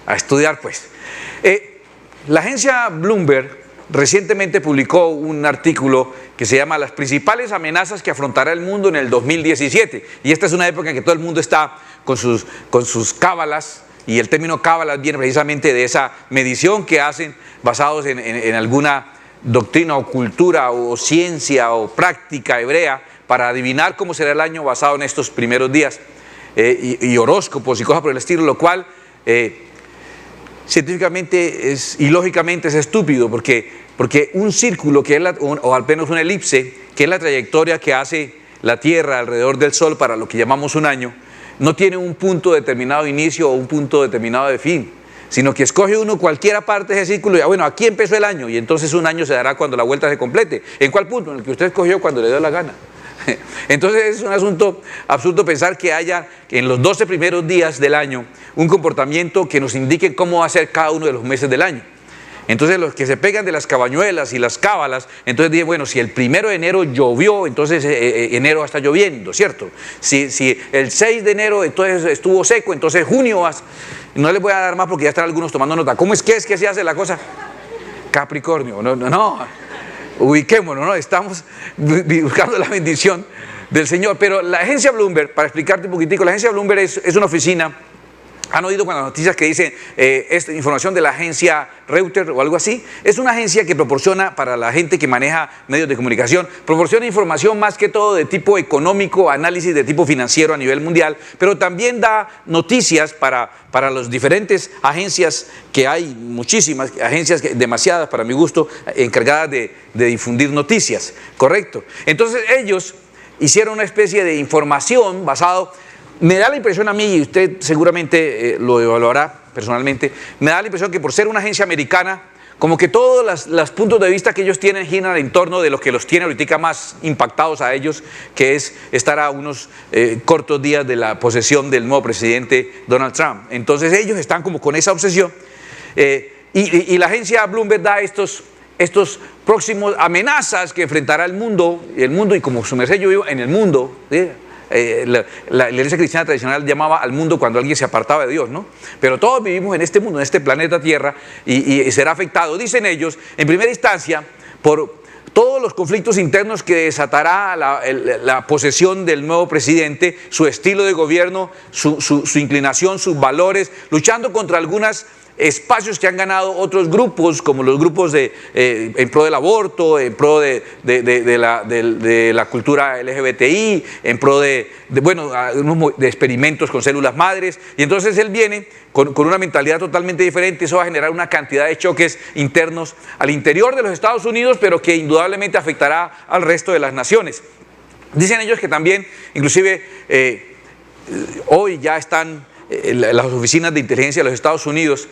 a estudiar pues. La agencia Bloomberg recientemente publicó un artículo que se llama Las principales amenazas que afrontará el mundo en el 2017. Y esta es una época en que todo el mundo está con sus cábalas, y el término cábalas viene precisamente de esa medición que hacen basados en alguna doctrina o cultura o ciencia o práctica hebrea para adivinar cómo será el año basado en estos primeros días, y horóscopos y cosas por el estilo, lo cual científicamente y lógicamente es estúpido, porque un círculo, o al menos una elipse, que es la trayectoria que hace la Tierra alrededor del Sol para lo que llamamos un año, no tiene un punto determinado de inicio o un punto determinado de fin, sino que escoge uno cualquier parte de ese círculo y bueno, aquí empezó el año, y entonces un año se dará cuando la vuelta se complete. ¿En cuál punto? En el que usted escogió cuando le dio la gana. Entonces es un asunto absurdo pensar que haya en los 12 primeros días del año un comportamiento que nos indique cómo va a ser cada uno de los meses del año. Entonces los que se pegan de las cabañuelas y las cábalas, entonces dicen, bueno, si el 1 de enero llovió, entonces enero está lloviendo, ¿cierto? Si el 6 de enero entonces estuvo seco, entonces junio va. No les voy a dar más porque ya están algunos tomando nota. ¿Cómo es que se hace la cosa? Capricornio, no. Ubiquémonos, ¿no? Estamos buscando la bendición del Señor. Pero la agencia Bloomberg, para explicarte un poquitico, la agencia Bloomberg es una oficina. ¿Han oído con las noticias que dicen esta información de la agencia Reuters o algo así? Es una agencia que proporciona, para la gente que maneja medios de comunicación, proporciona información más que todo de tipo económico, análisis de tipo financiero a nivel mundial, pero también da noticias para las diferentes agencias, que hay muchísimas agencias, demasiadas para mi gusto, encargadas de difundir noticias, ¿correcto? Entonces ellos hicieron una especie de información basado. Me da la impresión a mí, y usted seguramente lo evaluará personalmente, me da la impresión que por ser una agencia americana, como que todos los puntos de vista que ellos tienen giran en torno de lo que los tiene ahorita más impactados a ellos, que es estar a unos cortos días de la posesión del nuevo presidente Donald Trump. Entonces ellos están como con esa obsesión, y la agencia Bloomberg da estos próximos amenazas que enfrentará el mundo, y como su merced yo vivo en el mundo, ¿sí? La iglesia cristiana tradicional llamaba al mundo cuando alguien se apartaba de Dios, ¿no? Pero todos vivimos en este mundo, en este planeta Tierra, y será afectado, dicen ellos, en primera instancia, por todos los conflictos internos que desatará la posesión del nuevo presidente, su estilo de gobierno, su inclinación, sus valores, luchando contra algunas espacios que han ganado otros grupos, como los grupos en pro del aborto, en pro de la cultura LGBTI, en pro de experimentos con células madres. Y entonces él viene con una mentalidad totalmente diferente. Eso va a generar una cantidad de choques internos al interior de los Estados Unidos, pero que indudablemente afectará al resto de las naciones. Dicen ellos que también, inclusive hoy ya están las oficinas de inteligencia de los Estados Unidos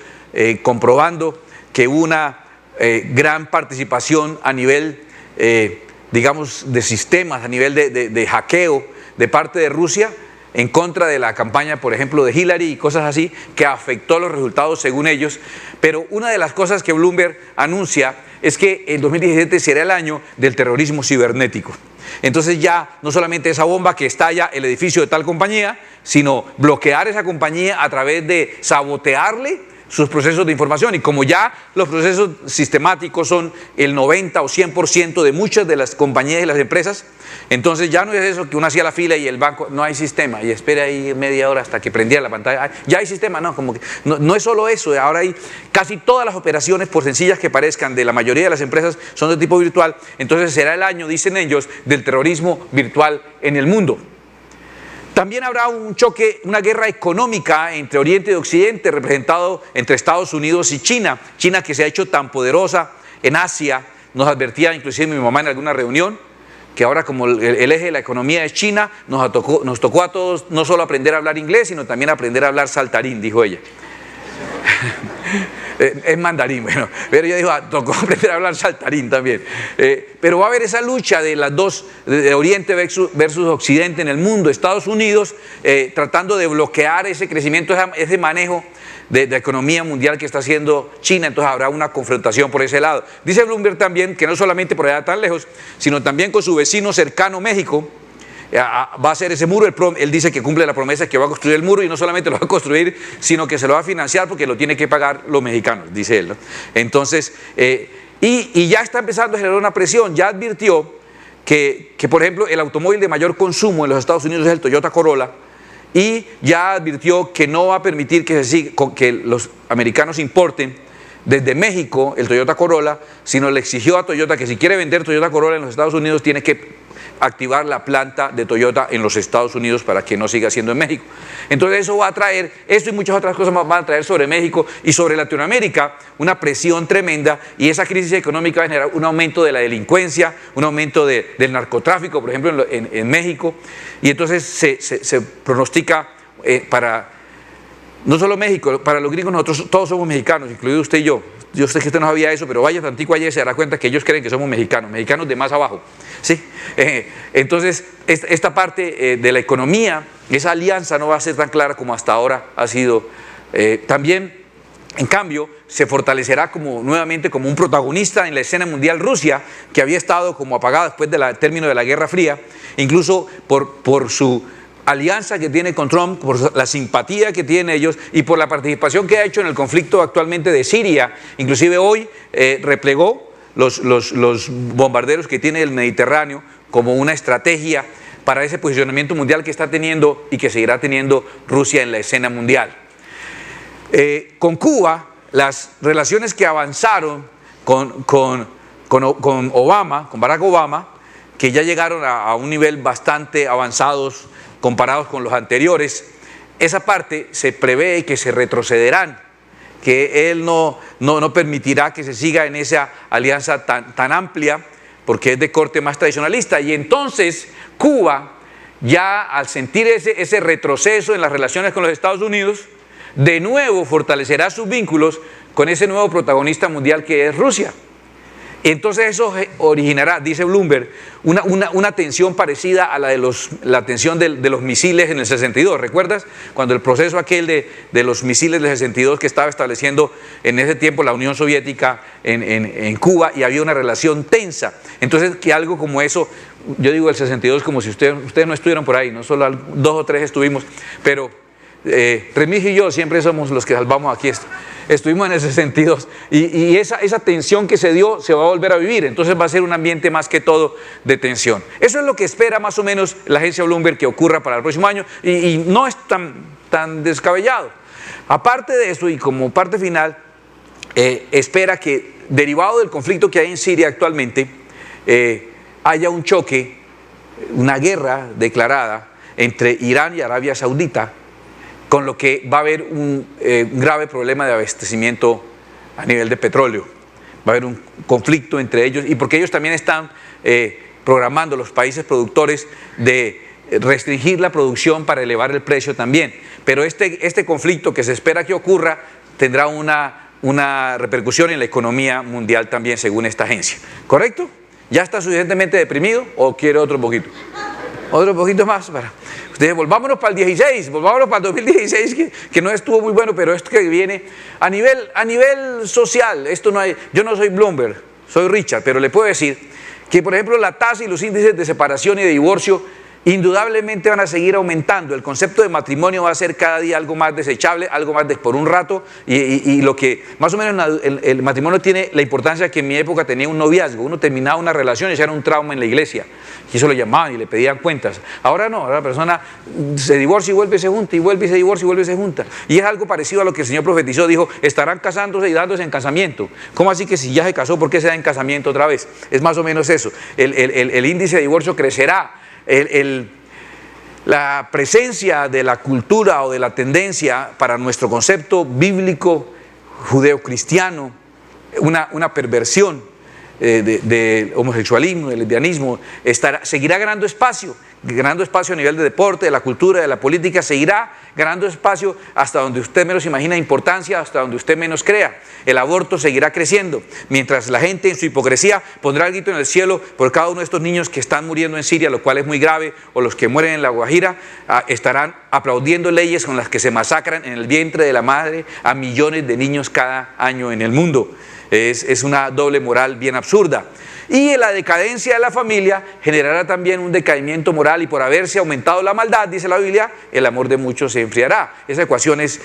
comprobando que hubo una gran participación a nivel, digamos, de sistemas, a nivel de hackeo de parte de Rusia en contra de la campaña, por ejemplo, de Hillary y cosas así, que afectó los resultados según ellos. Pero una de las cosas que Bloomberg anuncia es que el 2017 será el año del terrorismo cibernético. Entonces ya no solamente esa bomba que estalla el edificio de tal compañía, sino bloquear esa compañía a través de sabotearle sus procesos de información. Y como ya los procesos sistemáticos son el 90 o 100% de muchas de las compañías y las empresas, entonces ya no es eso que uno hacía la fila y el banco, no hay sistema, y espera ahí media hora hasta que prendía la pantalla, ya hay sistema, no, como que no es solo eso, ahora hay casi todas las operaciones, por sencillas que parezcan, de la mayoría de las empresas son de tipo virtual. Entonces será el año, dicen ellos, del terrorismo virtual en el mundo. También habrá un choque, una guerra económica entre Oriente y Occidente, representado entre Estados Unidos y China. China, que se ha hecho tan poderosa en Asia, nos advertía inclusive mi mamá en alguna reunión, que ahora como el eje de la economía es China, nos tocó a todos no solo aprender a hablar inglés, sino también aprender a hablar saltarín, dijo ella. Es mandarín, bueno, pero ella dijo, tocó aprender a hablar saltarín también. Pero va a haber esa lucha de las dos, de Oriente versus Occidente en el mundo, Estados Unidos tratando de bloquear ese crecimiento, ese manejo de economía mundial que está haciendo China. Entonces habrá una confrontación por ese lado. Dice Bloomberg también que no solamente por allá tan lejos, sino también con su vecino cercano México, va a hacer ese muro. Él dice que cumple la promesa que va a construir el muro, y no solamente lo va a construir, sino que se lo va a financiar porque lo tiene que pagar los mexicanos, dice él, ¿no? Entonces, y ya está empezando a generar una presión. Ya advirtió que, por ejemplo, el automóvil de mayor consumo en los Estados Unidos es el Toyota Corolla, y ya advirtió que no va a permitir que los americanos importen desde México el Toyota Corolla, sino le exigió a Toyota que si quiere vender Toyota Corolla en los Estados Unidos tiene que activar la planta de Toyota en los Estados Unidos para que no siga siendo en México. Entonces eso va a traer, esto y muchas otras cosas más van a traer sobre México y sobre Latinoamérica una presión tremenda, y esa crisis económica va a generar un aumento de la delincuencia, un aumento del narcotráfico, por ejemplo, en México, y entonces se pronostica para, no solo México, para los gringos, nosotros todos somos mexicanos, incluido usted y yo. Yo sé que usted no sabía eso, pero vaya tantico allá y se dará cuenta que ellos creen que somos mexicanos de más abajo, ¿sí? Entonces, esta parte de la economía, esa alianza no va a ser tan clara como hasta ahora ha sido. También, en cambio, se fortalecerá nuevamente como un protagonista en la escena mundial Rusia, que había estado como apagada después del término de la Guerra Fría, incluso por su alianza que tiene con Trump, por la simpatía que tienen ellos y por la participación que ha hecho en el conflicto actualmente de Siria. Inclusive hoy replegó los bombarderos que tiene el Mediterráneo como una estrategia para ese posicionamiento mundial que está teniendo y que seguirá teniendo Rusia en la escena mundial. Con Cuba, las relaciones que avanzaron con Obama, con Barack Obama, que ya llegaron a un nivel bastante avanzados comparados con los anteriores, esa parte se prevé que se retrocederán, que él no permitirá que se siga en esa alianza tan amplia, porque es de corte más tradicionalista. Y entonces Cuba, ya al sentir ese retroceso en las relaciones con los Estados Unidos, de nuevo fortalecerá sus vínculos con ese nuevo protagonista mundial que es Rusia. Entonces eso originará, dice Bloomberg, una tensión parecida a la tensión de los misiles en el 62. ¿Recuerdas? Cuando el proceso aquel de los misiles del 62 que estaba estableciendo en ese tiempo la Unión Soviética en Cuba, y había una relación tensa. Entonces, que algo como eso, yo digo el 62 como si ustedes no estuvieran por ahí, no solo 2 o 3 estuvimos, pero Remigio y yo siempre somos los que salvamos aquí esto. Estuvimos en ese sentido, y esa tensión que se dio se va a volver a vivir. Entonces va a ser un ambiente más que todo de tensión. Eso es lo que espera más o menos la agencia Bloomberg que ocurra para el próximo año, y no es tan descabellado. Aparte de eso, y como parte final, espera que, derivado del conflicto que hay en Siria actualmente, haya un choque, una guerra declarada entre Irán y Arabia Saudita, con lo que va a haber un grave problema de abastecimiento a nivel de petróleo. Va a haber un conflicto entre ellos, y porque ellos también están programando, los países productores, de restringir la producción para elevar el precio también. Pero este conflicto que se espera que ocurra tendrá una repercusión en la economía mundial también, según esta agencia. ¿Correcto? ¿Ya está suficientemente deprimido o quiere otro poquito? Otro poquito más para... Ustedes, volvámonos para el 16, volvámonos para el 2016, que no estuvo muy bueno, pero esto que viene a nivel social, esto no hay, yo no soy Bloomberg, soy Richard, pero le puedo decir que, por ejemplo, la tasa y los índices de separación y de divorcio indudablemente van a seguir aumentando. El concepto de matrimonio va a ser cada día algo más desechable, algo más por un rato, y lo que más o menos el matrimonio tiene la importancia que en mi época tenía un noviazgo. Uno terminaba una relación y ya era un trauma en la iglesia, y eso lo llamaban y le pedían cuentas. Ahora no, ahora la persona se divorcia y vuelve y se junta, y vuelve y se divorcia y vuelve y se junta. Y es algo parecido a lo que el Señor profetizó, dijo: estarán casándose y dándose en casamiento. ¿Cómo así que si ya se casó, por qué se da en casamiento otra vez? Es más o menos eso. El índice de divorcio crecerá. La presencia de la cultura o de la tendencia para nuestro concepto bíblico judeocristiano, una perversión de homosexualismo, de lesbianismo, seguirá ganando espacio a nivel de deporte, de la cultura, de la política, seguirá ganando espacio hasta donde usted menos imagina importancia, hasta donde usted menos crea. El aborto seguirá creciendo, mientras la gente en su hipocresía pondrá el grito en el cielo por cada uno de estos niños que están muriendo en Siria, lo cual es muy grave, o los que mueren en la Guajira. Estarán aplaudiendo leyes con las que se masacran en el vientre de la madre a millones de niños cada año en el mundo. Es una doble moral bien absurda. Y en la decadencia de la familia generará también un decaimiento moral, y por haberse aumentado la maldad, dice la Biblia, el amor de muchos se enfriará. Esa ecuación es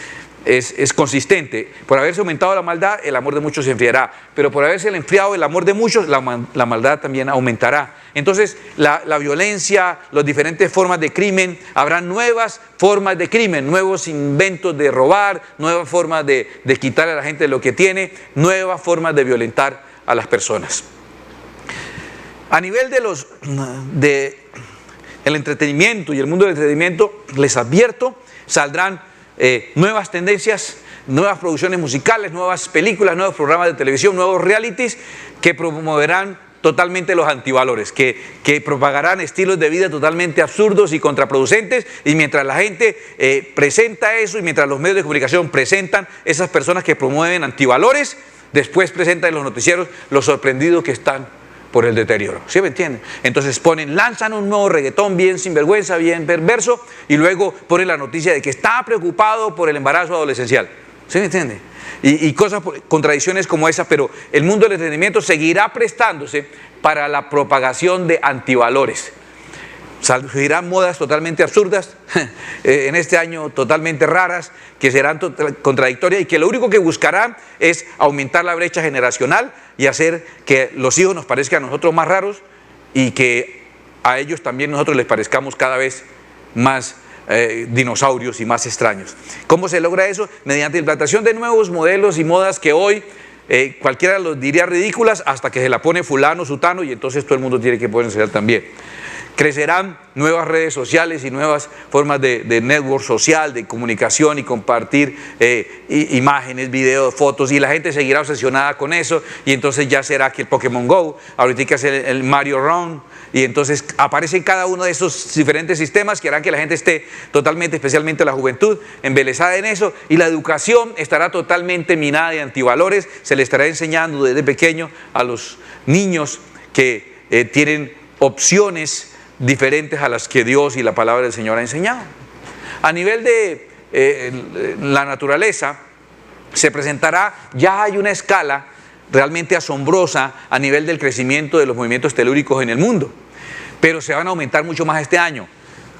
consistente. Por haberse aumentado la maldad, el amor de muchos se enfriará. Pero por haberse enfriado el amor de muchos, la maldad también aumentará. Entonces, la violencia, las diferentes formas de crimen, habrá nuevas formas de crimen, nuevos inventos de robar, nuevas formas de quitar a la gente lo que tiene, nuevas formas de violentar a las personas. A nivel de el entretenimiento y el mundo del entretenimiento, les advierto, saldrán nuevas tendencias, nuevas producciones musicales, nuevas películas, nuevos programas de televisión, nuevos realities que promoverán totalmente los antivalores, que propagarán estilos de vida totalmente absurdos y contraproducentes, y mientras la gente presenta eso, y mientras los medios de comunicación presentan esas personas que promueven antivalores, después presentan en los noticieros los sorprendidos que están por el deterioro. ¿Sí me entienden? Entonces lanzan un nuevo reggaetón bien sinvergüenza, bien perverso, y luego ponen la noticia de que está preocupado por el embarazo adolescencial. ¿Sí me entiende? Y contradicciones como esa, pero el mundo del entretenimiento seguirá prestándose para la propagación de antivalores. Surgirán modas totalmente absurdas en este año, totalmente raras, que serán contradictorias y que lo único que buscarán es aumentar la brecha generacional y hacer que los hijos nos parezcan a nosotros más raros y que a ellos también nosotros les parezcamos cada vez más dinosaurios y más extraños. ¿Cómo se logra eso? Mediante la implantación de nuevos modelos y modas que hoy cualquiera los diría ridículas, hasta que se la pone fulano, sutano, y entonces todo el mundo tiene que poder enseñar también. Crecerán nuevas redes sociales y nuevas formas de network social, de comunicación y compartir imágenes, videos, fotos, y la gente seguirá obsesionada con eso, y entonces ya será que el Pokémon Go, ahorita es el Mario Run, y entonces aparecen cada uno de esos diferentes sistemas que harán que la gente esté totalmente, especialmente la juventud, embelesada en eso, y la educación estará totalmente minada de antivalores. Se le estará enseñando desde pequeño a los niños que tienen opciones diferentes a las que Dios y la palabra del Señor ha enseñado. A nivel de la naturaleza, se presentará, ya hay una escala realmente asombrosa a nivel del crecimiento de los movimientos telúricos en el mundo, pero se van a aumentar mucho más este año,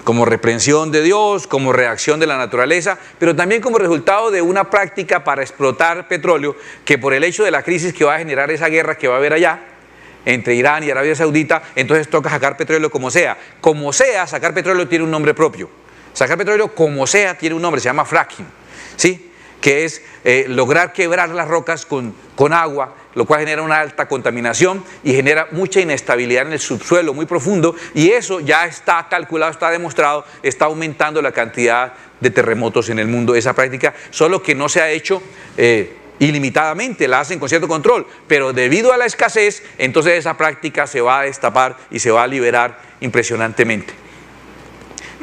como reprensión de Dios, como reacción de la naturaleza, pero también como resultado de una práctica para explotar petróleo, que por el hecho de la crisis que va a generar esa guerra que va a haber allá, entre Irán y Arabia Saudita, entonces toca sacar petróleo como sea. Como sea, sacar petróleo tiene un nombre propio. Sacar petróleo como sea tiene un nombre, se llama fracking, ¿sí? Que es lograr quebrar las rocas con agua, lo cual genera una alta contaminación y genera mucha inestabilidad en el subsuelo muy profundo, y eso ya está calculado, está demostrado, está aumentando la cantidad de terremotos en el mundo. Esa práctica, solo que no se ha hecho ilimitadamente, la hacen con cierto control, pero debido a la escasez, entonces esa práctica se va a destapar y se va a liberar impresionantemente.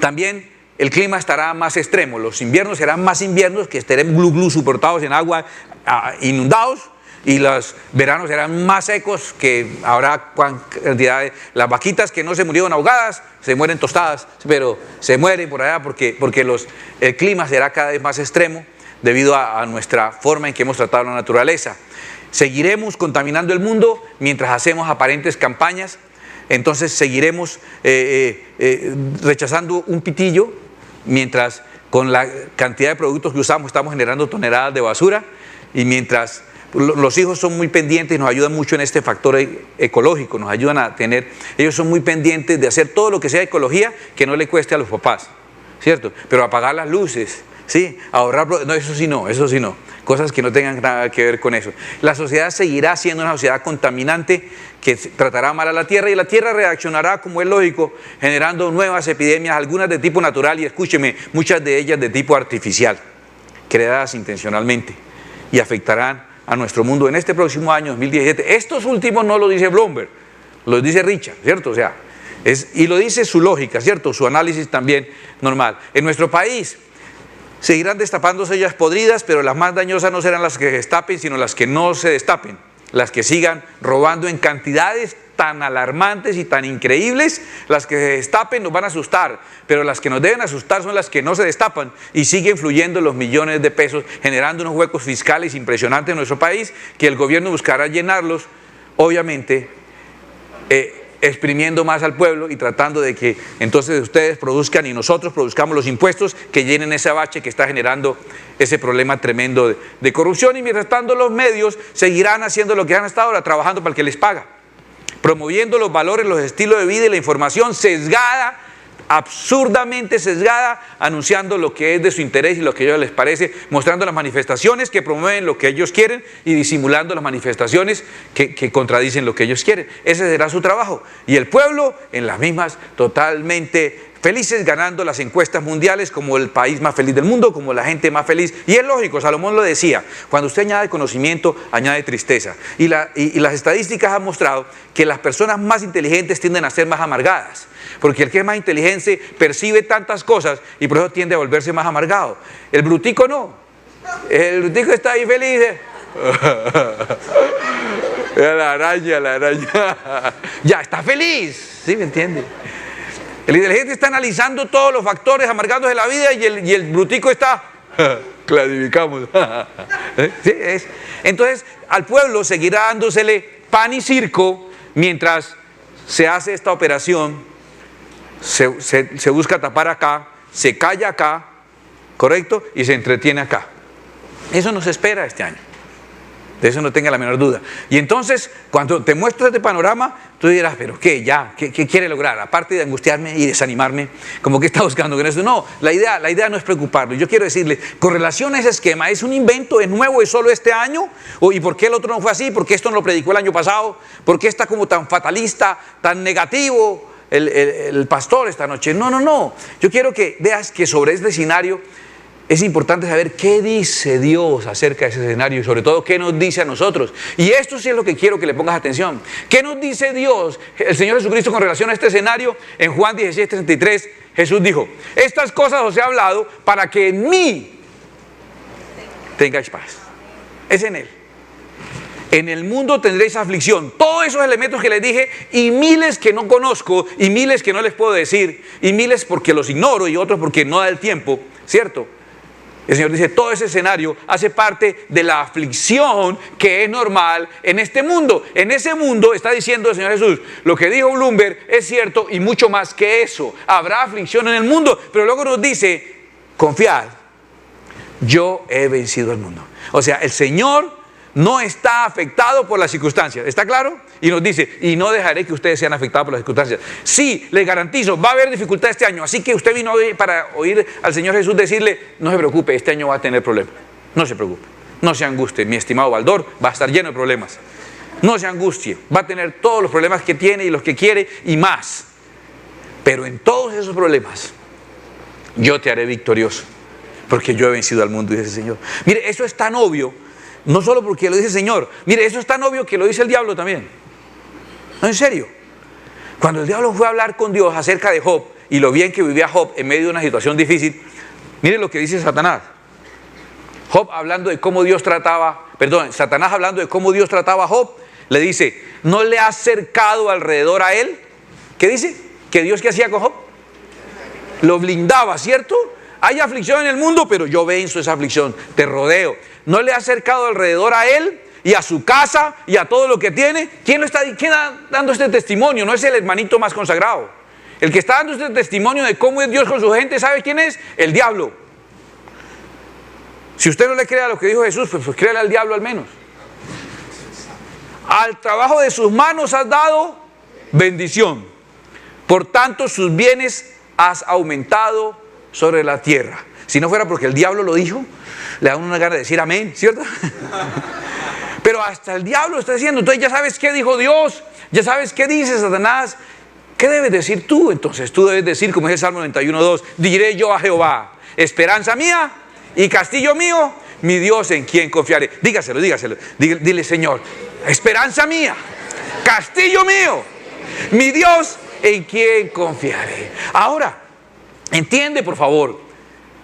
También el clima estará más extremo, los inviernos serán más inviernos, que estaremos glu glu soportados en agua, inundados, y los veranos serán más secos, que habrá cantidad de... Las vaquitas que no se murieron ahogadas, se mueren tostadas, pero se mueren por allá porque el clima será cada vez más extremo, debido a nuestra forma en que hemos tratado la naturaleza. Seguiremos contaminando el mundo mientras hacemos aparentes campañas, entonces seguiremos rechazando un pitillo, mientras con la cantidad de productos que usamos estamos generando toneladas de basura, y mientras los hijos son muy pendientes y nos ayudan mucho en este factor ecológico, nos ayudan a tener, ellos son muy pendientes de hacer todo lo que sea ecología que no le cueste a los papás, ¿cierto? Pero apagar las luces, ¿sí? Ahorrar, no, eso sí no, cosas que no tengan nada que ver con eso. La sociedad seguirá siendo una sociedad contaminante que tratará mal a la tierra, y la tierra reaccionará como es lógico, generando nuevas epidemias, algunas de tipo natural y, escúcheme, muchas de ellas de tipo artificial, creadas intencionalmente, y afectarán a nuestro mundo en este próximo año 2017. Estos últimos no lo dice Bloomberg, lo dice Richard, ¿cierto? O sea, y lo dice su lógica, ¿cierto? Su análisis también normal. En nuestro país seguirán destapándose ollas podridas, pero las más dañosas no serán las que se destapen, sino las que no se destapen, las que sigan robando en cantidades tan alarmantes y tan increíbles, las que se destapen nos van a asustar, pero las que nos deben asustar son las que no se destapan y siguen fluyendo los millones de pesos, generando unos huecos fiscales impresionantes en nuestro país, que el gobierno buscará llenarlos, obviamente, exprimiendo más al pueblo y tratando de que entonces ustedes produzcan y nosotros produzcamos los impuestos que llenen ese bache que está generando ese problema tremendo de corrupción. Y mientras tanto los medios seguirán haciendo lo que han hasta ahora, trabajando para el que les paga, promoviendo los valores, los estilos de vida y la información sesgada, absurdamente sesgada, anunciando lo que es de su interés y lo que a ellos les parece, mostrando las manifestaciones que promueven lo que ellos quieren y disimulando las manifestaciones que contradicen lo que ellos quieren. Ese será su trabajo. Y el pueblo en las mismas, totalmente felices, ganando las encuestas mundiales como el país más feliz del mundo, como la gente más feliz. Y es lógico, Salomón lo decía, cuando usted añade conocimiento, añade tristeza. Y las estadísticas han mostrado que las personas más inteligentes tienden a ser más amargadas, porque el que es más inteligente percibe tantas cosas y por eso tiende a volverse más amargado. El brutico no. El brutico está ahí feliz. La araña. Ya está feliz. ¿Sí me entiende? El inteligente está analizando todos los factores amargándose la vida y el brutico está, clasificamos. ¿Sí? Entonces al pueblo seguirá dándosele pan y circo mientras se hace esta operación, se busca tapar acá, se calla acá, ¿correcto? Y se entretiene acá. Eso nos espera este año. De eso no tenga la menor duda. Y entonces, cuando te muestro este panorama, tú dirás, ¿pero qué? Ya, ¿qué quiere lograr? Aparte de angustiarme y desanimarme, como que está buscando con eso. No, la idea no es preocuparlo. Yo quiero decirle, con relación a ese esquema, ¿es un invento? ¿Es nuevo? ¿Es solo este año? ¿Y por qué el otro no fue así? ¿Por qué esto no lo predicó el año pasado? ¿Por qué está como tan fatalista, tan negativo el pastor esta noche? No. Yo quiero que veas que sobre este escenario es importante saber qué dice Dios acerca de ese escenario y sobre todo qué nos dice a nosotros. Y esto sí es lo que quiero que le pongas atención. ¿Qué nos dice Dios, el Señor Jesucristo, con relación a este escenario? En Juan 16:33 Jesús dijo, estas cosas os he hablado para que en mí tengáis paz. Es en Él. En el mundo tendréis aflicción. Todos esos elementos que les dije y miles que no conozco y miles que no les puedo decir y miles porque los ignoro y otros porque no da el tiempo, ¿cierto? El Señor dice, todo ese escenario hace parte de la aflicción que es normal en este mundo. En ese mundo, está diciendo el Señor Jesús, lo que dijo Bloomberg es cierto y mucho más que eso. Habrá aflicción en el mundo, pero luego nos dice, confiad, yo he vencido al mundo. O sea, el Señor no está afectado por las circunstancias, ¿está claro? Y nos dice, y no dejaré que ustedes sean afectados por las circunstancias. Sí, les garantizo, va a haber dificultad este año, así que usted vino hoy para oír al Señor Jesús decirle, no se preocupe, este año va a tener problemas. No se preocupe, no se angustie, mi estimado Baldor va a estar lleno de problemas. No se angustie, va a tener todos los problemas que tiene y los que quiere y más. Pero en todos esos problemas, yo te haré victorioso, porque yo he vencido al mundo, dice el Señor. Mire, eso es tan obvio. No solo porque lo dice el Señor. Mire, eso es tan obvio que lo dice el diablo también. No, en serio. Cuando el diablo fue a hablar con Dios acerca de Job y lo bien que vivía Job en medio de una situación difícil, mire lo que dice Satanás. Satanás hablando de cómo Dios trataba a Job, le dice, ¿no le has cercado alrededor a él? ¿Qué dice? ¿Que Dios qué hacía con Job? Lo blindaba, ¿cierto? Hay aflicción en el mundo, pero yo venzo esa aflicción, te rodeo. ¿No le ha acercado alrededor a él y a su casa y a todo lo que tiene? ¿Quién está dando este testimonio? No es el hermanito más consagrado. El que está dando este testimonio de cómo es Dios con su gente, ¿sabe quién es? El diablo. Si usted no le cree a lo que dijo Jesús, pues créale al diablo al menos. Al trabajo de sus manos has dado bendición. Por tanto, sus bienes has aumentado sobre la tierra. Si no fuera porque el diablo lo dijo, le dan una gana de decir amén, ¿cierto? Pero hasta el diablo está diciendo, entonces ya sabes qué dijo Dios, ya sabes qué dice Satanás. ¿Qué debes decir tú? Entonces tú debes decir, como dice el Salmo 91:2, diré yo a Jehová, esperanza mía y castillo mío, mi Dios en quien confiaré. Dígaselo. Dile, Señor, esperanza mía, castillo mío, mi Dios en quien confiaré. Ahora, entiende por favor,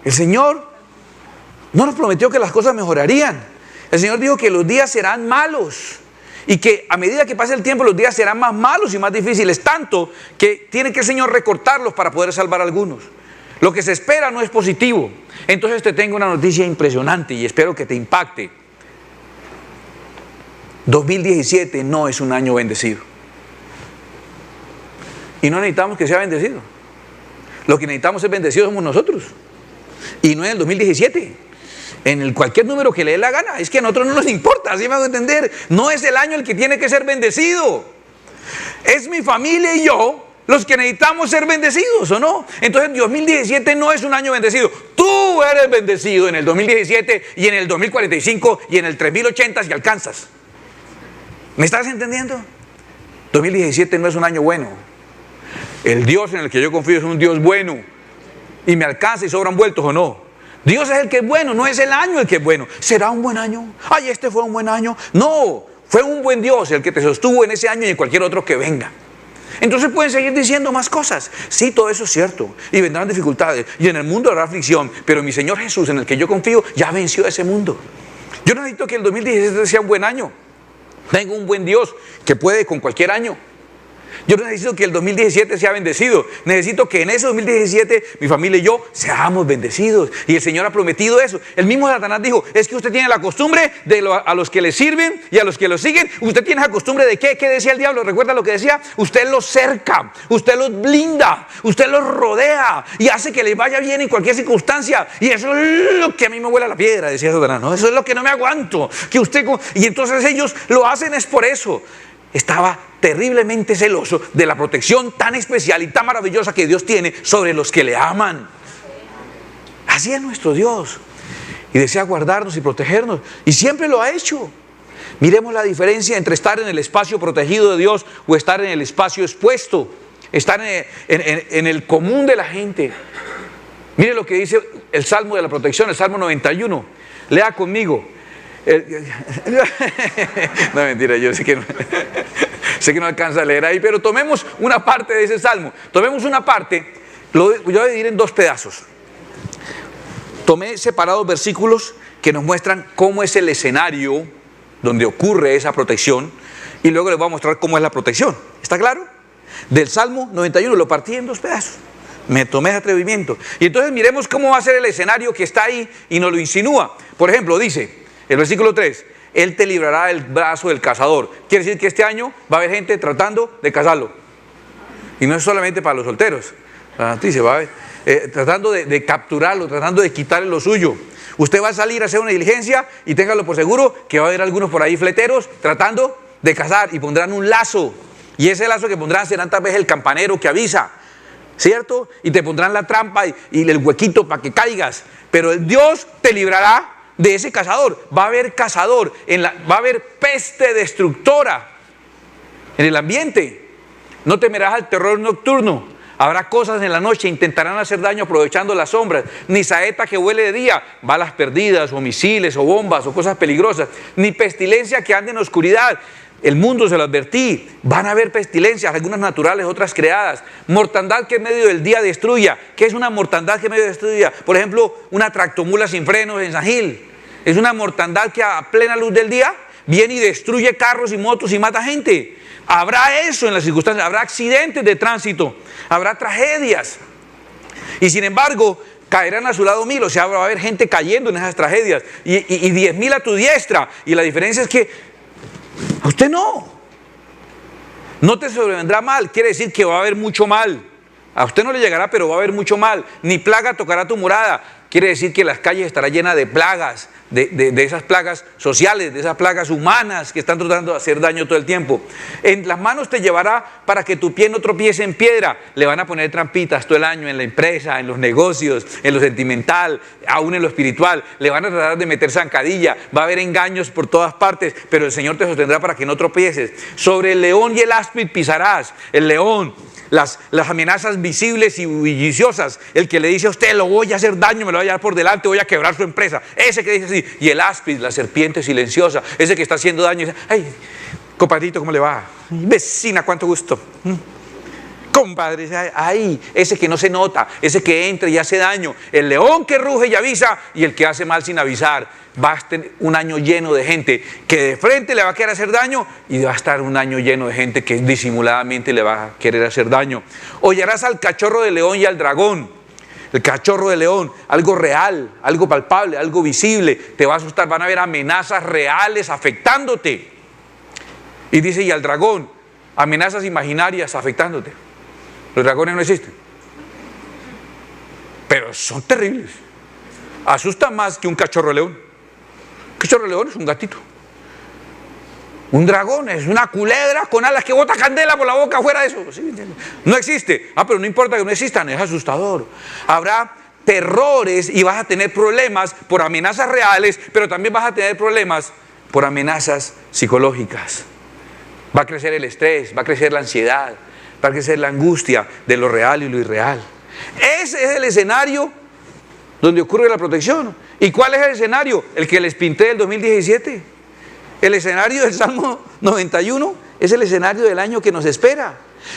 el Señor no nos prometió que las cosas mejorarían. El Señor dijo que los días serán malos Y que a medida que pase el tiempo los días serán más malos y más difíciles, tanto que tiene que el Señor recortarlos para poder salvar a algunos. Lo que se espera no es positivo. Entonces te tengo una noticia impresionante y espero que te impacte. 2017 no es un año bendecido. Y no necesitamos que sea bendecido. Lo que necesitamos ser bendecidos somos nosotros. Y no en el 2017. En cualquier número que le dé la gana. Es que a nosotros no nos importa, así me hago entender. No es el año el que tiene que ser bendecido. Es mi familia y yo los que necesitamos ser bendecidos, ¿o no? Entonces 2017 no es un año bendecido. Tú eres bendecido en el 2017 y en el 2045 y en el 3080 si alcanzas. ¿Me estás entendiendo? 2017 no es un año bueno. El Dios en el que yo confío es un Dios bueno. Y me alcanza y sobran vueltos, ¿o no? Dios es el que es bueno, no es el año el que es bueno. ¿Será un buen año? Ay, este fue un buen año. No, fue un buen Dios el que te sostuvo en ese año y en cualquier otro que venga. Entonces pueden seguir diciendo más cosas. Sí, todo eso es cierto. Y vendrán dificultades. Y en el mundo habrá aflicción. Pero mi Señor Jesús, en el que yo confío, ya venció ese mundo. Yo necesito que el 2017 sea un buen año. Tengo un buen Dios que puede con cualquier año. Yo necesito que el 2017 sea bendecido. Necesito que en ese 2017 mi familia y yo seamos bendecidos. Y el Señor ha prometido eso. El mismo Satanás dijo, es que usted tiene la costumbre a los que le sirven y a los que lo siguen. Usted tiene la costumbre de ¿qué? ¿Qué decía el diablo? ¿Recuerda lo que decía? Usted los cerca, usted los blinda, usted los rodea y hace que les vaya bien en cualquier circunstancia. Y eso es lo que a mí me huele a la piedra, decía Satanás. ¿No? Eso es lo que no me aguanto. Y entonces ellos lo hacen es por eso. Estaba terriblemente celoso de la protección tan especial y tan maravillosa que Dios tiene sobre los que le aman. Así es nuestro Dios. Y desea guardarnos y protegernos. Y siempre lo ha hecho. Miremos la diferencia entre estar en el espacio protegido de Dios o estar en el espacio expuesto. Estar en el común de la gente. Mire lo que dice el Salmo de la protección, el Salmo 91. Lea conmigo. No, mentira, yo sé que no alcanza a leer ahí, pero tomemos una parte de ese salmo. Tomemos una parte, yo voy a dividir en dos pedazos. Tomé separados versículos que nos muestran cómo es el escenario donde ocurre esa protección y luego les voy a mostrar cómo es la protección. ¿Está claro? Del Salmo 91 lo partí en dos pedazos. Me tomé ese atrevimiento. Y entonces miremos cómo va a ser el escenario que está ahí y nos lo insinúa. Por ejemplo, dice el versículo 3, Él te librará del brazo del cazador. Quiere decir que este año va a haber gente tratando de cazarlo. Y no es solamente para los solteros. La noticia va a haber, tratando de capturarlo, tratando de quitarle lo suyo. Usted va a salir a hacer una diligencia y téngalo por seguro que va a haber algunos por ahí fleteros tratando de cazar y pondrán un lazo. Y ese lazo que pondrán será tal vez el campanero que avisa, ¿cierto? Y te pondrán la trampa y el huequito para que caigas. Pero el Dios te librará de ese cazador. Va a haber cazador, va a haber peste destructora en el ambiente. No temerás al terror nocturno. Habrá cosas en la noche, intentarán hacer daño aprovechando las sombras. Ni saeta que huele de día, balas perdidas o misiles o bombas o cosas peligrosas. Ni pestilencia que ande en oscuridad. El mundo se lo advertí, van a haber pestilencias, algunas naturales, otras creadas. Mortandad que en medio del día destruya. ¿Qué es una mortandad que en medio destruya? Por ejemplo, una tractomula sin frenos en San Gil. Es una mortandad que a plena luz del día viene y destruye carros y motos y mata gente. Habrá eso en las circunstancias, habrá accidentes de tránsito, habrá tragedias. Y sin embargo, caerán a su lado 1000, o sea, va a haber gente cayendo en esas tragedias. Y 10.000 a tu diestra. Y la diferencia es que a usted no te sobrevendrá mal, quiere decir que va a haber mucho mal. A usted no le llegará, pero va a haber mucho mal. Ni plaga tocará tu morada, quiere decir que las calles estarán llenas de plagas, de esas plagas sociales, de esas plagas humanas que están tratando de hacer daño todo el tiempo. En las manos te llevará para que tu pie no tropiece en piedra. Le van a poner trampitas todo el año en la empresa, en los negocios, en lo sentimental, aún en lo espiritual. Le van a tratar de meter zancadilla, va a haber engaños por todas partes, pero el Señor te sostendrá para que no tropieces. Sobre el león y el áspid pisarás. El león, las amenazas visibles y bulliciosas, el que le dice a usted lo voy a hacer daño, me lo voy a llevar por delante, voy a quebrar su empresa, ese que dice así. Y el áspid, la serpiente silenciosa, ese que está haciendo daño y dice, ay, compadrito, ¿cómo le va? Vecina, cuánto gusto. compadre, ahí, ese que no se nota, ese que entra y hace daño, el león que ruge y avisa y el que hace mal sin avisar. Va a estar un año lleno de gente que de frente le va a querer hacer daño y va a estar un año lleno de gente que disimuladamente le va a querer hacer daño. Hollarás al cachorro de león y al dragón. El cachorro de león, algo real, algo palpable, algo visible, te va a asustar, van a haber amenazas reales afectándote. Y dice, y al dragón, amenazas imaginarias afectándote. Los dragones no existen, pero son terribles. Asustan más que un cachorro de león. Un cachorro de león es un gatito. Un dragón es una culebra con alas que bota candela por la boca afuera de eso. ¿Sí? No existe. Pero no importa que no existan, es asustador. Habrá terrores y vas a tener problemas por amenazas reales, pero también vas a tener problemas por amenazas psicológicas. Va a crecer el estrés, va a crecer la ansiedad, va a crecer la angustia de lo real y lo irreal. Ese es el escenario donde ocurre la protección. ¿Y cuál es el escenario? El que les pinté del 2017. El escenario del Salmo 91 es el escenario del año que nos espera.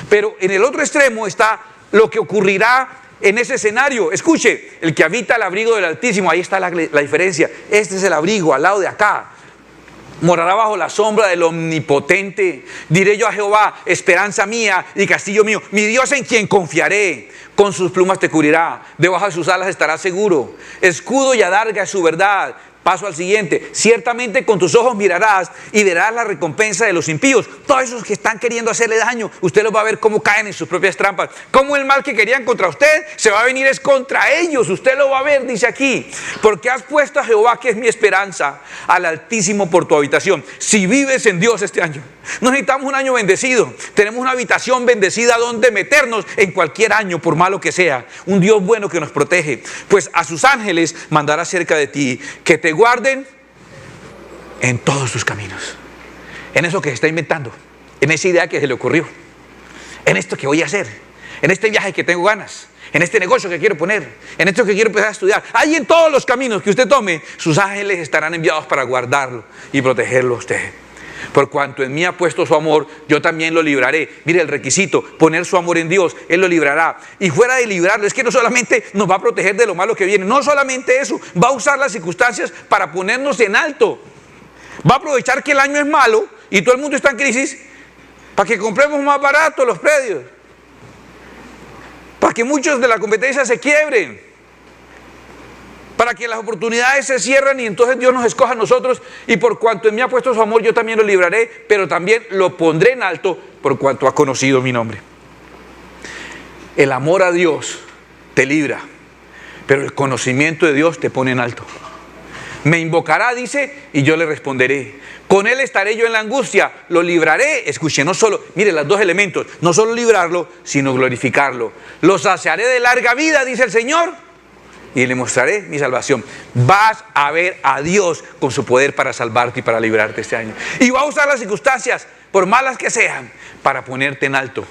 Pero en el otro extremo está lo que ocurrirá en ese escenario. Escuche, el que habita el abrigo del Altísimo, ahí está la diferencia. Este es el abrigo, al lado de acá. Morará bajo la sombra del Omnipotente. Diré yo a Jehová, esperanza mía y castillo mío, mi Dios en quien confiaré. Con sus plumas te cubrirá, debajo de sus alas estarás seguro. Escudo y adarga es su verdad. Paso al siguiente. Ciertamente con tus ojos mirarás y verás la recompensa de los impíos. Todos esos que están queriendo hacerle daño, usted los va a ver cómo caen en sus propias trampas. Cómo el mal que querían contra usted se va a venir es contra ellos. Usted lo va a ver, dice aquí. Porque has puesto a Jehová, que es mi esperanza, al Altísimo por tu habitación. Si vives en Dios este año, no necesitamos un año bendecido. Tenemos una habitación bendecida donde meternos en cualquier año, por malo que sea. Un Dios bueno que nos protege. Pues a sus ángeles mandará cerca de ti, que te guarden en todos tus caminos. En eso que se está inventando, en esa idea que se le ocurrió, en esto que voy a hacer, en este viaje que tengo ganas, en este negocio que quiero poner, en esto que quiero empezar a estudiar. Ahí en todos los caminos que usted tome, sus ángeles estarán enviados para guardarlo y protegerlo a usted. Por cuanto en mí ha puesto su amor, yo también lo libraré. Mire el requisito, poner su amor en Dios, Él lo librará. Y fuera de librarlo, es que no solamente nos va a proteger de lo malo que viene, no solamente eso, va a usar las circunstancias para ponernos en alto. Va a aprovechar que el año es malo y todo el mundo está en crisis para que compremos más barato los predios, para que muchos de la competencia se quiebren, para que las oportunidades se cierren y entonces Dios nos escoja a nosotros. Y por cuanto en mí ha puesto su amor, yo también lo libraré, pero también lo pondré en alto por cuanto ha conocido mi nombre. El amor a Dios te libra, pero el conocimiento de Dios te pone en alto. Me invocará, dice, y yo le responderé. Con Él estaré yo en la angustia, lo libraré. Escuche, no solo, mire los dos elementos, no solo librarlo, sino glorificarlo. Lo saciaré de larga vida, dice el Señor, y le mostraré mi salvación. Vas a ver a Dios con su poder para salvarte y para librarte este año. Y va a usar las circunstancias, por malas que sean, para ponerte en alto.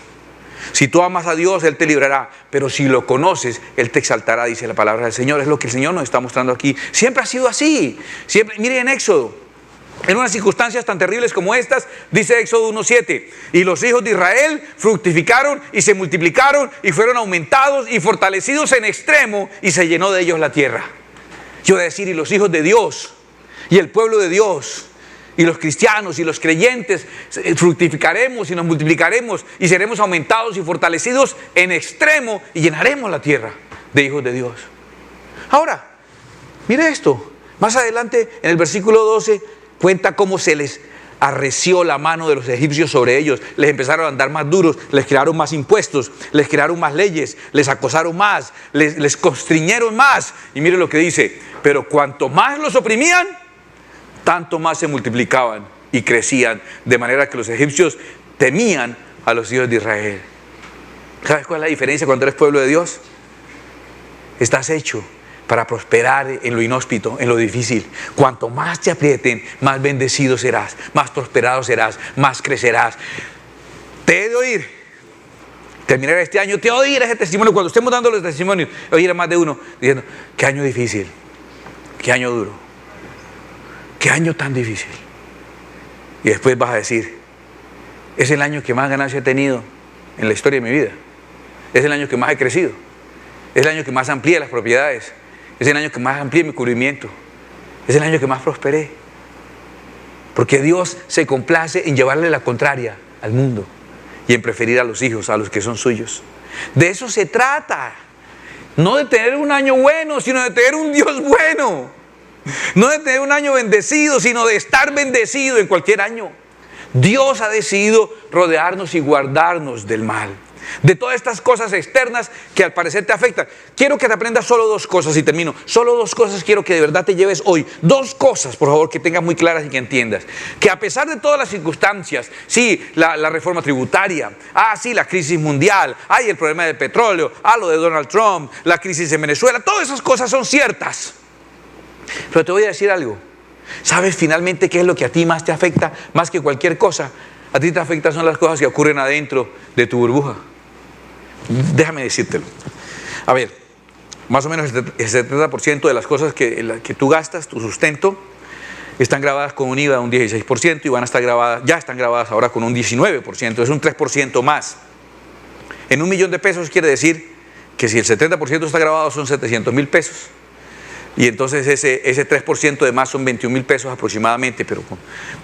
Si tú amas a Dios, Él te librará. Pero si lo conoces, Él te exaltará, dice la palabra del Señor. Es lo que el Señor nos está mostrando aquí. Siempre ha sido así. Siempre, mire en Éxodo. En unas circunstancias tan terribles como estas, dice Éxodo 1:7, y los hijos de Israel fructificaron y se multiplicaron y fueron aumentados y fortalecidos en extremo, y se llenó de ellos la tierra. Yo voy a decir, y los hijos de Dios y el pueblo de Dios y los cristianos y los creyentes fructificaremos y nos multiplicaremos y seremos aumentados y fortalecidos en extremo y llenaremos la tierra de hijos de Dios. Ahora, mire esto, más adelante en el versículo 12 cuenta cómo se les arreció la mano de los egipcios sobre ellos. Les empezaron a andar más duros, les crearon más impuestos, les crearon más leyes, les acosaron más, les constriñeron más. Y mire lo que dice, pero cuanto más los oprimían, tanto más se multiplicaban y crecían, de manera que los egipcios temían a los hijos de Israel. ¿Sabes cuál es la diferencia cuando eres pueblo de Dios? Estás hecho para prosperar en lo inhóspito, en lo difícil. Cuanto más te aprieten, más bendecido serás, más prosperado serás, más crecerás. Te he de oír, terminar este año, te he de oír ese testimonio. Cuando estemos dando los testimonios, oír a más de uno diciendo, qué año difícil, qué año duro, qué año tan difícil. Y después vas a decir, es el año que más ganancia he tenido en la historia de mi vida. Es el año que más he crecido. Es el año que más amplié las propiedades. Es el año que más amplié mi cubrimiento. Es el año que más prosperé. Porque Dios se complace en llevarle la contraria al mundo y en preferir a los hijos, a los que son suyos. De eso se trata. No de tener un año bueno, sino de tener un Dios bueno. No de tener un año bendecido, sino de estar bendecido en cualquier año. Dios ha decidido rodearnos y guardarnos del mal, de todas estas cosas externas que al parecer te afectan. Quiero que te aprendas solo dos cosas y termino. Solo dos cosas quiero que de verdad te lleves hoy. Dos cosas, por favor, que tengas muy claras y que entiendas. Que a pesar de todas las circunstancias, sí, la reforma tributaria, sí, la crisis mundial, el problema del petróleo, lo de Donald Trump, la crisis en Venezuela, todas esas cosas son ciertas. Pero te voy a decir algo. ¿Sabes finalmente qué es lo que a ti más te afecta? Más que cualquier cosa, a ti te afecta son las cosas que ocurren adentro de tu burbuja. Déjame decírtelo. A ver, más o menos el 70% de las cosas que tú gastas, tu sustento, están grabadas con un IVA de un 16% y ya están grabadas ahora con un 19%, es un 3% más. En $1.000.000 quiere decir que si el 70% está grabado son 700,000 pesos. Y entonces ese 3% de más son 21,000 pesos aproximadamente, pero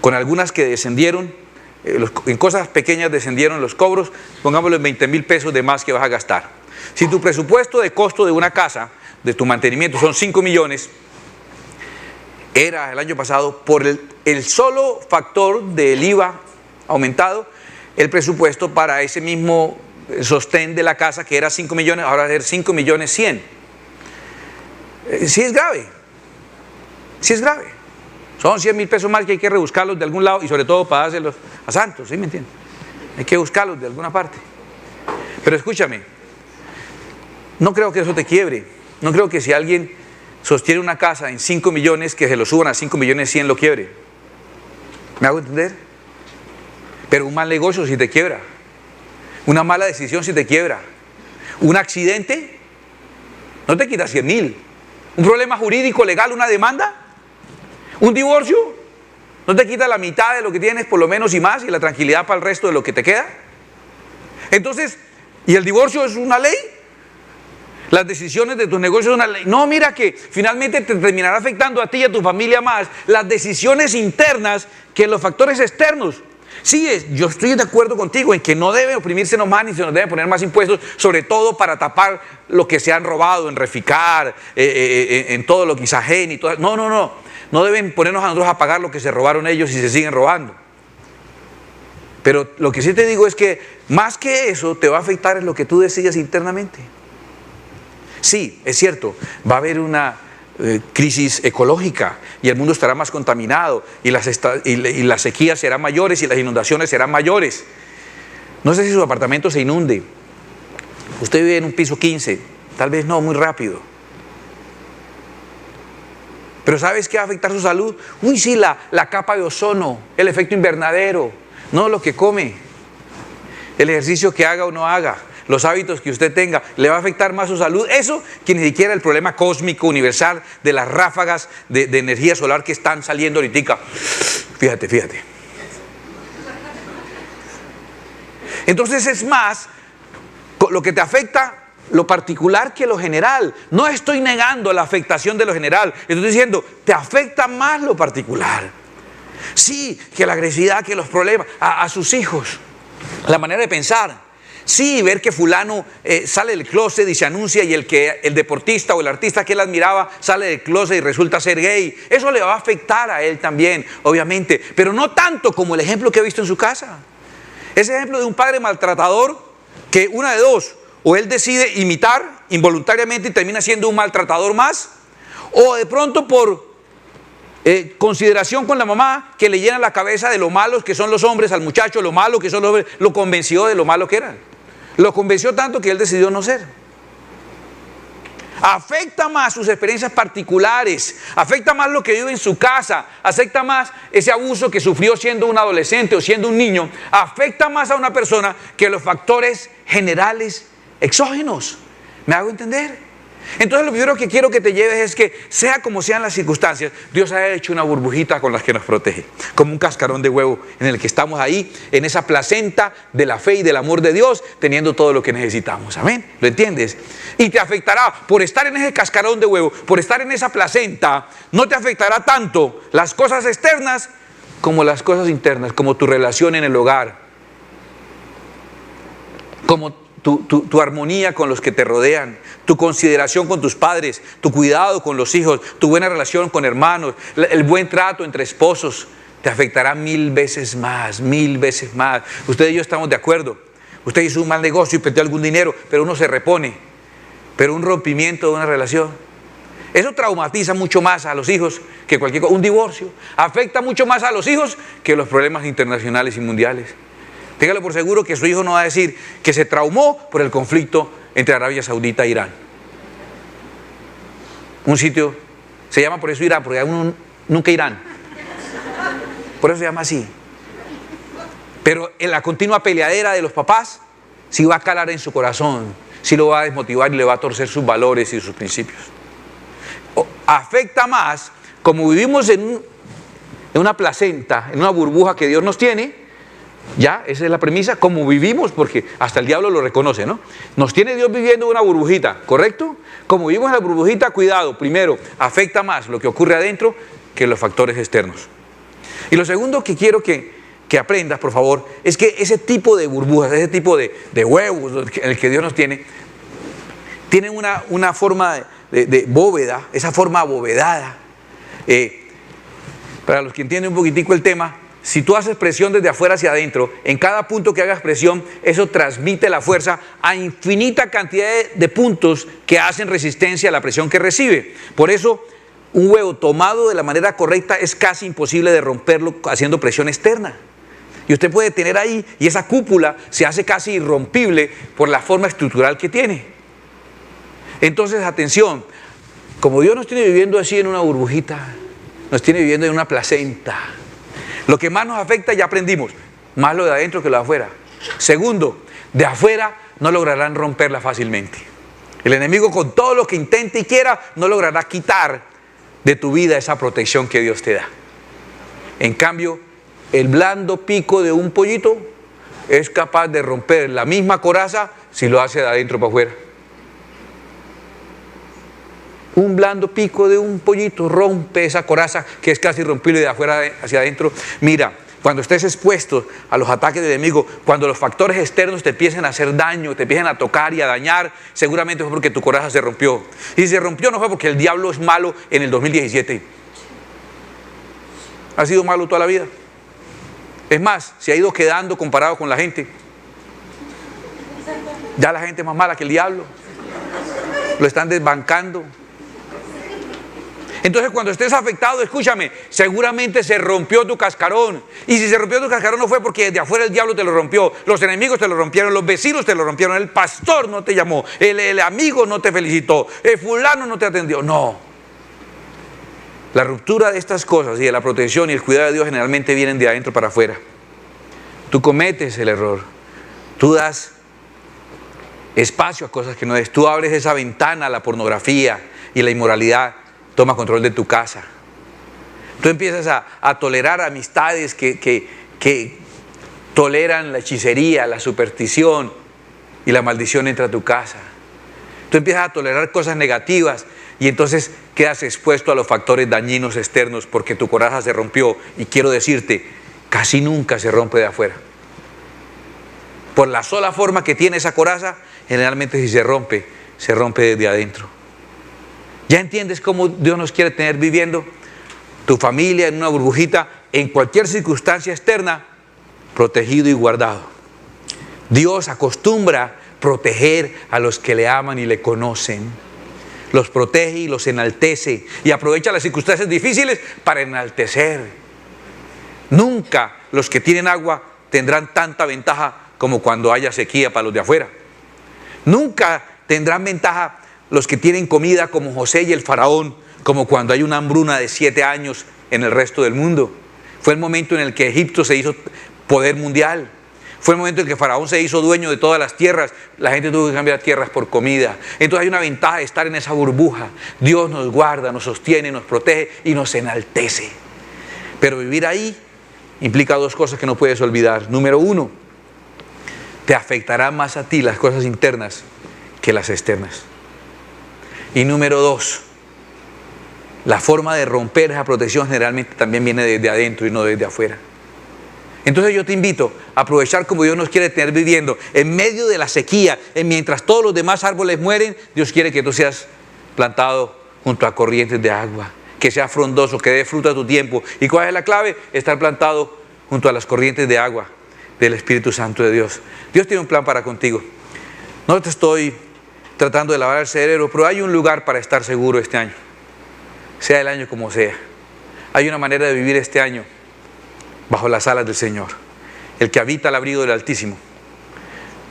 con algunas que descendieron, en cosas pequeñas descendieron los cobros, pongámoslo en 20,000 pesos de más que vas a gastar. Si tu presupuesto de costo de una casa, de tu mantenimiento, son 5 millones, era el año pasado, por el solo factor del IVA aumentado, el presupuesto para ese mismo sostén de la casa, que era 5 millones, ahora va a ser 5,100,000. Sí es grave, sí es grave. Son 100,000 pesos más que hay que rebuscarlos de algún lado y sobre todo para dárselos a Santos, ¿sí me entiendes? Hay que buscarlos de alguna parte. Pero escúchame, no creo que eso te quiebre. No creo que si alguien sostiene una casa en 5 millones, que se lo suban a 5,100,000 lo quiebre. ¿Me hago entender? Pero un mal negocio sí te quiebra. Una mala decisión sí te quiebra. Un accidente no te quita 100,000. Un problema jurídico, legal, una demanda, un divorcio, no te quita la mitad de lo que tienes, por lo menos y más, y la tranquilidad para el resto de lo que te queda. Entonces, ¿y el divorcio es una ley? Las decisiones de tus negocios son una ley. No, mira que finalmente te terminará afectando a ti y a tu familia más las decisiones internas que los factores externos. Sí, yo estoy de acuerdo contigo en que no debe oprimirse más ni se nos deben poner más impuestos, sobre todo para tapar lo que se han robado en Reficar, en todo lo que Isagen y todo. No deben ponernos a nosotros a pagar lo que se robaron ellos y se siguen robando. Pero lo que sí te digo es que más que eso te va a afectar es lo que tú decidas internamente. Sí, es cierto, va a haber una crisis ecológica y el mundo estará más contaminado y las sequías serán mayores y las inundaciones serán mayores. No sé si su apartamento se inunde. Usted vive en un piso 15, tal vez no, muy rápido. Pero ¿sabes qué va a afectar su salud? Uy, sí, la capa de ozono, el efecto invernadero, no lo que come, el ejercicio que haga o no haga, los hábitos que usted tenga, le va a afectar más su salud. Eso que ni siquiera el problema cósmico universal de las ráfagas de energía solar que están saliendo ahorita. Fíjate. Entonces es más lo que te afecta lo particular que lo general. No estoy negando la afectación de lo general, estoy diciendo, te afecta más lo particular. Sí, que la agresividad, que los problemas, a sus hijos, la manera de pensar. Sí, ver que fulano sale del closet y se anuncia y el deportista o el artista que él admiraba sale del closet y resulta ser gay. Eso le va a afectar a él también, obviamente, pero no tanto como el ejemplo que ha visto en su casa. Ese ejemplo de un padre maltratador que una de dos, o él decide imitar involuntariamente y termina siendo un maltratador más, o de pronto por consideración con la mamá que le llena la cabeza de lo malos que son los hombres al muchacho, lo malo que son los hombres, lo convenció de lo malo que eran. Lo convenció tanto que él decidió no ser. Afecta más sus experiencias particulares, afecta más lo que vive en su casa, afecta más ese abuso que sufrió siendo un adolescente o siendo un niño, afecta más a una persona que los factores generales exógenos. ¿Me hago entender? Entonces lo primero que quiero que te lleves es que, sea como sean las circunstancias, Dios ha hecho una burbujita con las que nos protege, como un cascarón de huevo en el que estamos ahí, en esa placenta de la fe y del amor de Dios, teniendo todo lo que necesitamos. Amén, ¿lo entiendes? Y te afectará, por estar en ese cascarón de huevo, por estar en esa placenta, no te afectará tanto las cosas externas como las cosas internas, como tu relación en el hogar, como tu armonía con los que te rodean, tu consideración con tus padres, tu cuidado con los hijos, tu buena relación con hermanos, el buen trato entre esposos, te afectará 1000 veces más, 1000 veces más. Usted y yo estamos de acuerdo. Usted hizo un mal negocio y perdió algún dinero, pero uno se repone. Pero un rompimiento de una relación, eso traumatiza mucho más a los hijos que cualquier cosa. Un divorcio afecta mucho más a los hijos que los problemas internacionales y mundiales. Téngalo por seguro que su hijo no va a decir que se traumó por el conflicto entre Arabia Saudita e Irán. Un sitio, se llama por eso Irán, porque uno nunca Irán. Por eso se llama así. Pero en la continua peleadera de los papás, sí va a calar en su corazón, sí lo va a desmotivar y le va a torcer sus valores y sus principios. Afecta más, como vivimos en una placenta, en una burbuja que Dios nos tiene. Ya, esa es la premisa, como vivimos, porque hasta el diablo lo reconoce, ¿no? Nos tiene Dios viviendo en una burbujita, ¿correcto? Como vivimos en la burbujita, cuidado, primero, afecta más lo que ocurre adentro que los factores externos. Y lo segundo que quiero que aprendas, por favor, es que ese tipo de burbujas, ese tipo de huevos en el que Dios nos tiene, tienen una forma de bóveda, esa forma abovedada. Para los que entienden un poquitico el tema, si tú haces presión desde afuera hacia adentro, en cada punto que hagas presión, eso transmite la fuerza a infinita cantidad de puntos que hacen resistencia a la presión que recibe. Por eso, un huevo tomado de la manera correcta es casi imposible de romperlo haciendo presión externa. Y usted puede tener ahí, y esa cúpula se hace casi irrompible por la forma estructural que tiene. Entonces, atención, como Dios nos tiene viviendo así en una burbujita, nos tiene viviendo en una placenta, lo que más nos afecta ya aprendimos, más lo de adentro que lo de afuera. Segundo, de afuera no lograrán romperla fácilmente. El enemigo, con todo lo que intente y quiera, no logrará quitar de tu vida esa protección que Dios te da. En cambio, el blando pico de un pollito es capaz de romper la misma coraza si lo hace de adentro para afuera. Un blando pico de un pollito rompe esa coraza que es casi irrompible de afuera hacia adentro. Mira, cuando estés expuesto a los ataques del enemigo, cuando los factores externos te empiecen a hacer daño, te empiecen a tocar y a dañar, seguramente fue porque tu coraza se rompió. Y si se rompió no fue porque el diablo es malo en el 2017. Ha sido malo toda la vida. Es más, se ha ido quedando comparado con la gente. Ya la gente es más mala que el diablo. Lo están desbancando. Entonces, cuando estés afectado, escúchame, seguramente se rompió tu cascarón. Y si se rompió tu cascarón no fue porque desde afuera el diablo te lo rompió, los enemigos te lo rompieron, los vecinos te lo rompieron, el pastor no te llamó, el amigo no te felicitó, el fulano no te atendió. No. La ruptura de estas cosas y de la protección y el cuidado de Dios generalmente vienen de adentro para afuera. Tú cometes el error. Tú das espacio a cosas que no es. Tú abres esa ventana a la pornografía y la inmoralidad. Toma control de tu casa. Tú empiezas a tolerar amistades que toleran la hechicería, la superstición, y la maldición entra a tu casa. Tú empiezas a tolerar cosas negativas y entonces quedas expuesto a los factores dañinos externos porque tu coraza se rompió. Y quiero decirte, casi nunca se rompe de afuera. Por la sola forma que tiene esa coraza, generalmente si se rompe desde adentro. ¿Ya entiendes cómo Dios nos quiere tener viviendo? Tu familia en una burbujita, en cualquier circunstancia externa, protegido y guardado. Dios acostumbra proteger a los que le aman y le conocen. Los protege y los enaltece y aprovecha las circunstancias difíciles para enaltecer. Nunca los que tienen agua tendrán tanta ventaja como cuando haya sequía para los de afuera. Nunca tendrán ventaja los que tienen comida como José y el faraón, como cuando hay una hambruna de 7 años en el resto del mundo. Fue el momento en el que Egipto se hizo poder mundial. Fue el momento en que Faraón se hizo dueño de todas las tierras. La gente tuvo que cambiar tierras por comida. Entonces hay una ventaja de estar en esa burbuja. Dios nos guarda, nos sostiene, nos protege y nos enaltece. Pero vivir ahí implica dos cosas que no puedes olvidar. Número uno, te afectará más a ti las cosas internas que las externas. Y número dos, la forma de romper esa protección generalmente también viene desde adentro y no desde afuera. Entonces yo te invito a aprovechar como Dios nos quiere tener viviendo en medio de la sequía, mientras todos los demás árboles mueren. Dios quiere que tú seas plantado junto a corrientes de agua, que seas frondoso, que dé fruto a tu tiempo. ¿Y cuál es la clave? Estar plantado junto a las corrientes de agua del Espíritu Santo de Dios. Dios tiene un plan para contigo. No te estoy tratando de lavar el cerebro, pero hay un lugar para estar seguro este año, sea el año como sea. Hay una manera de vivir este año bajo las alas del Señor. El que habita al abrigo del Altísimo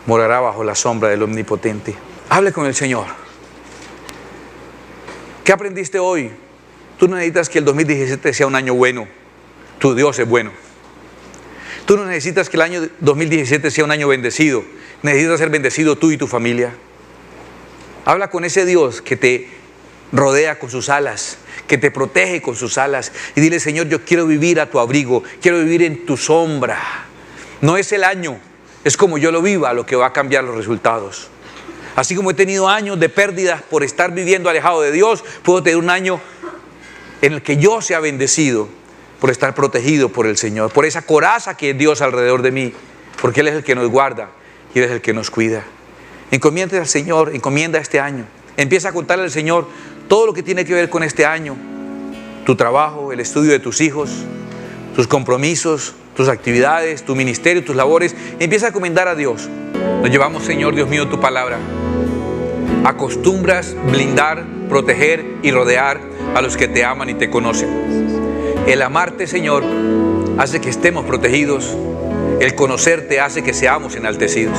morará bajo la sombra del Omnipotente. Hable con el Señor. ¿Qué aprendiste hoy? Tú no necesitas que el 2017 sea un año bueno. Tu Dios es bueno. Tú no necesitas que el año 2017 sea un año bendecido. Necesitas ser bendecido tú y tu familia. Habla con ese Dios que te rodea con sus alas, que te protege con sus alas, y dile: Señor, yo quiero vivir a tu abrigo, quiero vivir en tu sombra. No es el año, es como yo lo viva lo que va a cambiar los resultados. Así como he tenido años de pérdidas por estar viviendo alejado de Dios, puedo tener un año en el que yo sea bendecido por estar protegido por el Señor, por esa coraza que es Dios alrededor de mí, porque Él es el que nos guarda y Él es el que nos cuida. Encomienda al Señor, encomienda este año. Empieza a contarle al Señor todo lo que tiene que ver con este año: tu trabajo, el estudio de tus hijos, tus compromisos, tus actividades, tu ministerio, tus labores. Empieza a encomendar a Dios. Nos llevamos, Señor Dios mío, tu palabra. Acostumbras blindar, proteger y rodear a los que te aman y te conocen. El amarte, Señor, hace que estemos protegidos. El conocerte hace que seamos enaltecidos.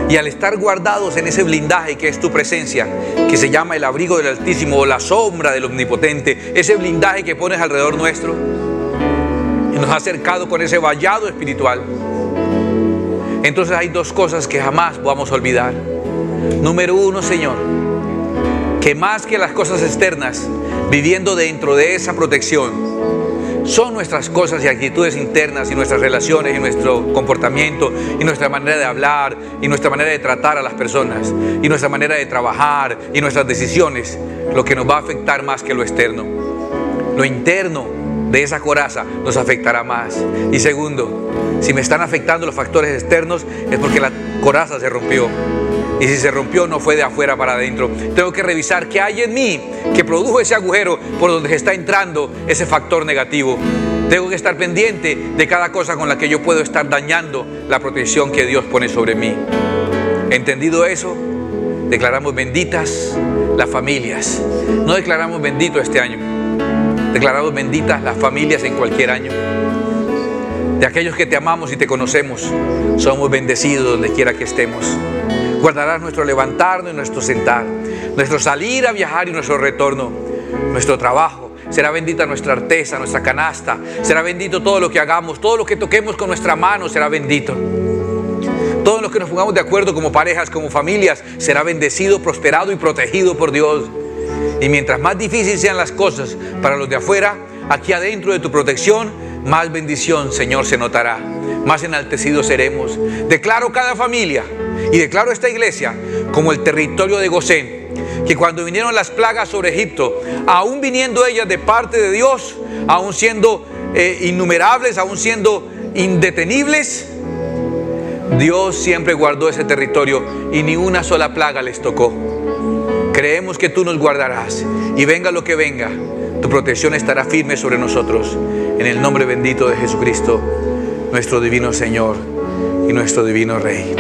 Y al estar guardados en ese blindaje que es tu presencia, que se llama el abrigo del Altísimo o la sombra del Omnipotente, ese blindaje que pones alrededor nuestro y nos ha acercado con ese vallado espiritual, entonces hay dos cosas que jamás vamos a olvidar. Número uno, Señor, que más que las cosas externas, viviendo dentro de esa protección, son nuestras cosas y actitudes internas y nuestras relaciones y nuestro comportamiento y nuestra manera de hablar y nuestra manera de tratar a las personas y nuestra manera de trabajar y nuestras decisiones lo que nos va a afectar más que lo externo. Lo interno de esa coraza nos afectará más. Y segundo, si me están afectando los factores externos, es porque la coraza se rompió. Y si se rompió, no fue de afuera para adentro. Tengo que revisar qué hay en mí que produjo ese agujero por donde se está entrando ese factor negativo. Tengo que estar pendiente de cada cosa con la que yo puedo estar dañando la protección que Dios pone sobre mí. Entendido eso, declaramos benditas las familias. No declaramos bendito este año. Declaramos benditas las familias en cualquier año. De aquellos que te amamos y te conocemos, somos bendecidos donde quiera que estemos. Guardarás nuestro levantarnos y nuestro sentar, nuestro salir a viajar y nuestro retorno, nuestro trabajo. Será bendita nuestra artesa, nuestra canasta. Será bendito todo lo que hagamos, todo lo que toquemos con nuestra mano será bendito. Todo lo que nos pongamos de acuerdo como parejas, como familias, será bendecido, prosperado y protegido por Dios. Y mientras más difíciles sean las cosas para los de afuera, aquí adentro de tu protección, más bendición, Señor, se notará. Más enaltecidos seremos. Declaro cada familia y declaro esta iglesia como el territorio de Gosén, que cuando vinieron las plagas sobre Egipto, aún viniendo ellas de parte de Dios, aún siendo innumerables, aún siendo indetenibles, Dios siempre guardó ese territorio y ni una sola plaga les tocó. Creemos que tú nos guardarás y venga lo que venga, tu protección estará firme sobre nosotros. En el nombre bendito de Jesucristo, nuestro divino Señor y nuestro divino Rey.